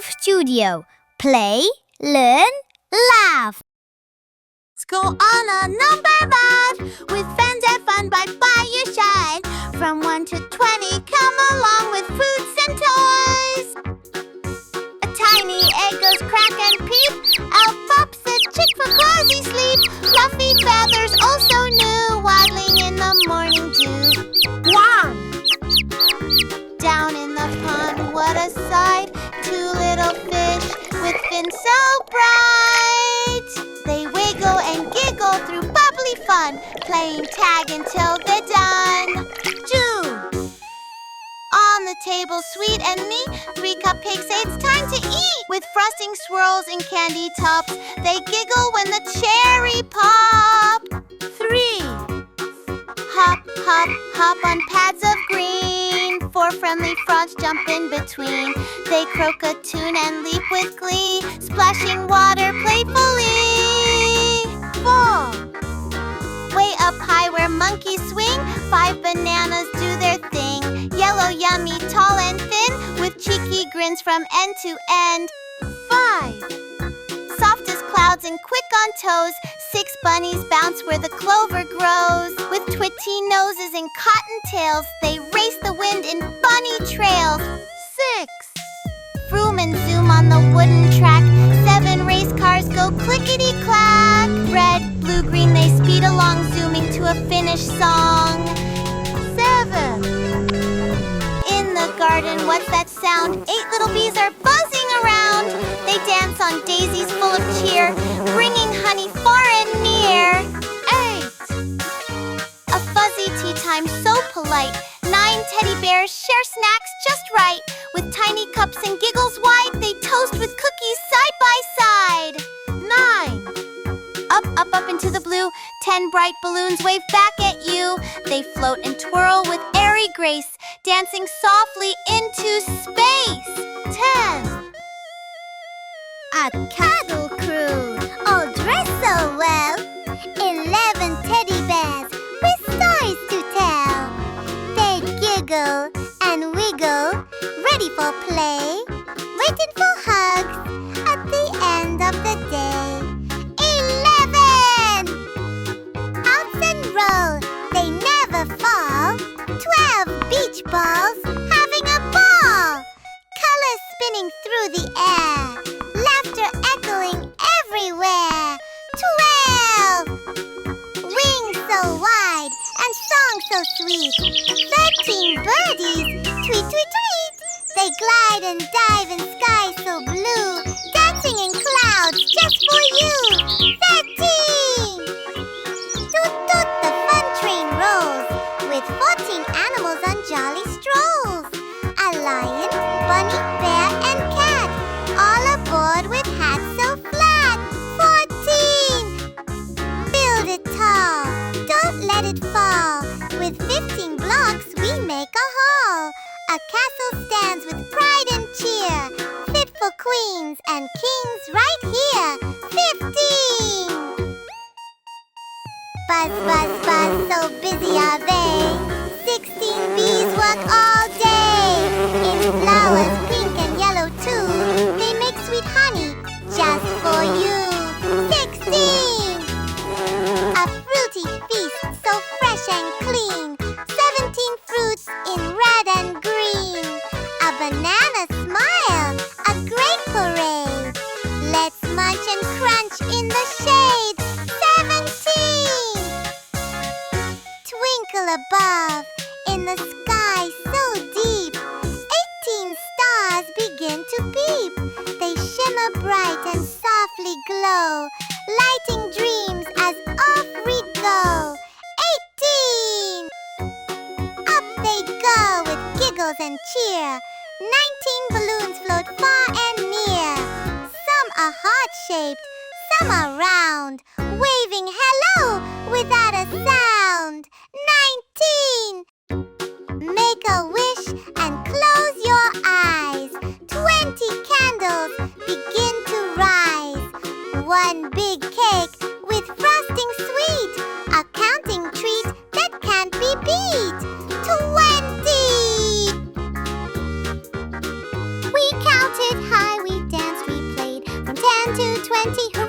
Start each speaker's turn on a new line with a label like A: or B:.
A: of Studio. Play, learn, laugh.
B: Let's go on a number math with friends and fun by your side. From 1 to 20, come along with fruits and toys. A tiny egg goes crack and peep. Out pops a chick for cozy sleep. Fluffy feathers also new, waddling in the morning dew. 1. Down in the pond, what a sight. 2 little fish with fins so bright. They wiggle and giggle through bubbly fun, playing tag until they're done. 2. On the table, sweet and neat, 3 cupcakes say it's time to eat. With frosting swirls and candy tops, they giggle when the cherry pop. 3. Hop, hop, hop on pads of green. 4 friendly frogs jump in between. They croak a tune and leap with glee, splashing water playfully. 4. Way up high where monkeys swing, 5 bananas do their thing. Yellow, yummy, tall and thin, with cheeky grins from end to end. 5. Soft as clouds and quick on toes, 6 bunnies bounce where the clover grows. With twitchy noses and cotton tails, they race the wind in bunny trails. 6. Vroom and zoom on the wooden track, 7 race cars go clickety-clack. Red, blue, green, they speed along, zooming to a finished song. 7. In the garden, what's that sound? 8 little bees are buzzing around. They dance on daisies full of cheer, bringing honey far and near. 8. A fuzzy tea time so polite. 9 teddy bears share snacks just right. With tiny cups and giggles wide, they toast with cookies side by side. 9. Up, up, up into the blue, 10 bright balloons wave back at you. They float and twirl with airy grace, dancing softly into space. 10.
A: A cuddle crew, all dressed so well. 11 teddy bears with stories to tell. They giggle and wiggle, ready for play, waiting for hugs at the end of the day. 11! Bounce and roll, they never fall. 12 beach balls, having a ball. Colors spinning through the air, laughter echoing everywhere. 12! Wings so wide and song so sweet. 13 birdies, tweet, tweet, tweet. They glide and dive in sky so blue, dancing in clouds just for you. 13! Toot toot, the fun train rolls, with 14 animals on jolly strolls. A lion, bunny, bear, and cat, all aboard with hats so flat. 14! Build it tall, don't let it fall. With 15 blocks, we make a hall. A castle stands with pride and cheer, fit for queens and kings right here. 15! Buzz, buzz, buzz, so busy are they. 16 bees work all day. In flowers, pink and yellow too, they make sweet honey just for you. 16! A fruity feast so fresh and clean. 17 fruits in red and green. A banana smile, a great parade. Let's munch and crunch in the shade. 17! Twinkle above, in the sky so deep. 18 stars begin to peep. They shimmer bright and softly glow, lighting dreams as off we go. 18! Up they go with giggles and cheer. 19 balloons float far and near. Some are heart-shaped, some are round, waving hello without a sound. 19! Make a wish and close your eyes. 20 candles begin to rise. 1 big cake with frosting sweet, a counting treat that can't be beat. 20! We counted high, we 20